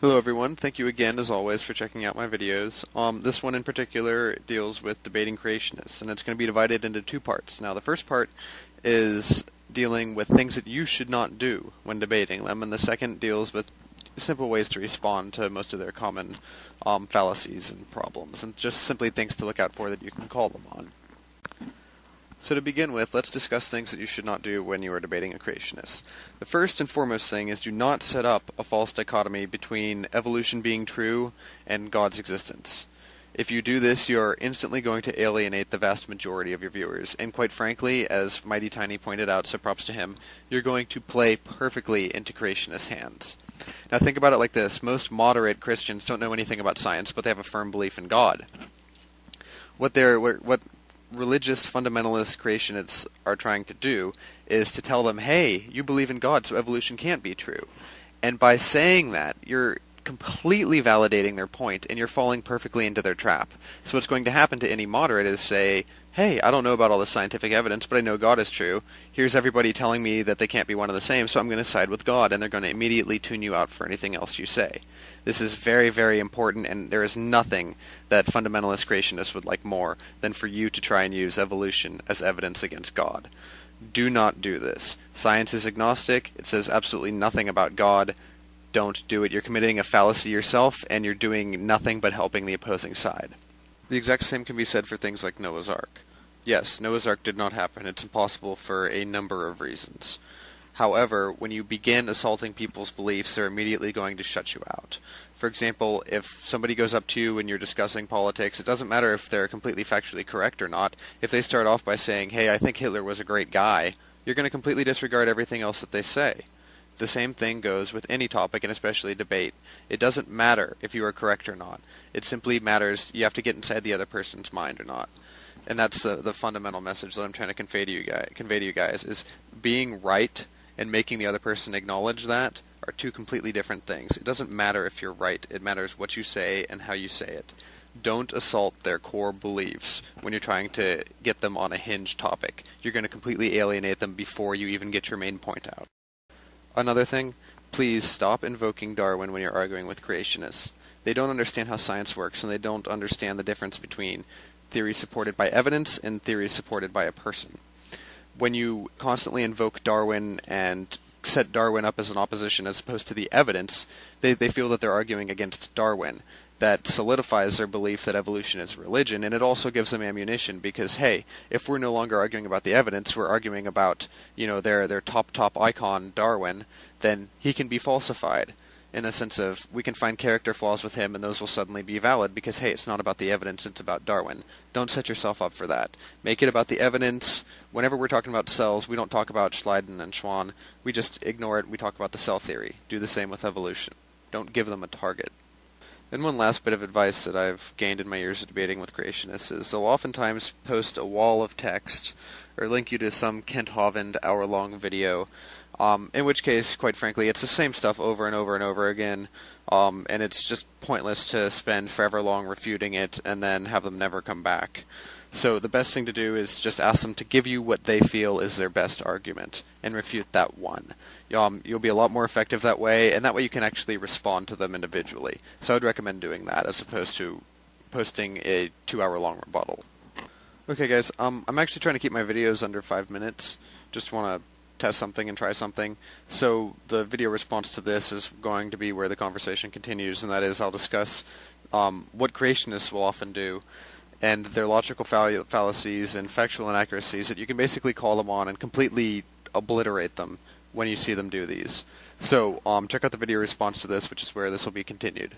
Hello everyone, thank you again as always for checking out my videos. This one in particular deals with debating creationists, and it's going to be divided into two parts. Now the first part is dealing with things that you should not do when debating them, and the second deals with simple ways to respond to most of their common fallacies and problems, and just simply things to look out for that you can call them on. So to begin with, let's discuss things that you should not do when you are debating a creationist. The first and foremost thing is do not set up a false dichotomy between evolution being true and God's existence. If you do this, you are instantly going to alienate the vast majority of your viewers, and quite frankly, as Mighty Tiny pointed out, so props to him, you're going to play perfectly into creationist hands. Now think about it like this: most moderate Christians don't know anything about science, but they have a firm belief in God. What religious fundamentalist creationists are trying to do is to tell them, hey, you believe in God, so evolution can't be true. And by saying that, you're completely validating their point, and you're falling perfectly into their trap. So what's going to happen to any moderate is say, hey, I don't know about all the scientific evidence, but I know God is true. Here's everybody telling me that they can't be one and the same, so I'm going to side with God, and they're going to immediately tune you out for anything else you say. This is very, very important, and there is nothing that fundamentalist creationists would like more than for you to try and use evolution as evidence against God. Do not do this. Science is agnostic. It says absolutely nothing about God. Don't do it. You're committing a fallacy yourself, and you're doing nothing but helping the opposing side. The exact same can be said for things like Noah's Ark. Yes, Noah's Ark did not happen. It's impossible for a number of reasons. However, when you begin assaulting people's beliefs, they're immediately going to shut you out. For example, if somebody goes up to you and you're discussing politics, it doesn't matter if they're completely factually correct or not. If they start off by saying, hey, I think Hitler was a great guy, you're going to completely disregard everything else that they say. The same thing goes with any topic, and especially debate. It doesn't matter if you are correct or not. It simply matters you have to get inside the other person's mind or not. And that's the fundamental message that I'm trying to convey to you guys, is being right and making the other person acknowledge that are two completely different things. It doesn't matter if you're right. It matters what you say and how you say it. Don't assault their core beliefs when you're trying to get them on a hinged topic. You're going to completely alienate them before you even get your main point out. Another thing, please stop invoking Darwin when you're arguing with creationists. They don't understand how science works, and they don't understand the difference between theories supported by evidence and theories supported by a person. When you constantly invoke Darwin and set Darwin up as an opposition as opposed to the evidence, they feel that they're arguing against Darwin. That solidifies their belief that evolution is religion, and it also gives them ammunition because, hey, if we're no longer arguing about the evidence, we're arguing about, their top icon, Darwin, then he can be falsified. In the sense of, we can find character flaws with him, and those will suddenly be valid because, hey, it's not about the evidence, it's about Darwin. Don't set yourself up for that. Make it about the evidence. Whenever we're talking about cells, we don't talk about Schleiden and Schwann. We just ignore it and we talk about the cell theory. Do the same with evolution. Don't give them a target. And one last bit of advice that I've gained in my years of debating with creationists is they'll oftentimes post a wall of text or link you to some Kent Hovind hour-long video, in which case, quite frankly, it's the same stuff over and over and over again, and it's just pointless to spend forever long refuting it and then have them never come back. So the best thing to do is just ask them to give you what they feel is their best argument, and refute that one. You'll be a lot more effective that way, and that way you can actually respond to them individually. So I'd recommend doing that as opposed to posting a 2-hour-long rebuttal. Okay guys, I'm actually trying to keep my videos under 5 minutes. Just want to test something and try something. So the video response to this is going to be where the conversation continues, and that is I'll discuss what creationists will often do, and their logical fallacies and factual inaccuracies that you can basically call them on and completely obliterate them when you see them do these. So check out the video response to this, which is where this will be continued.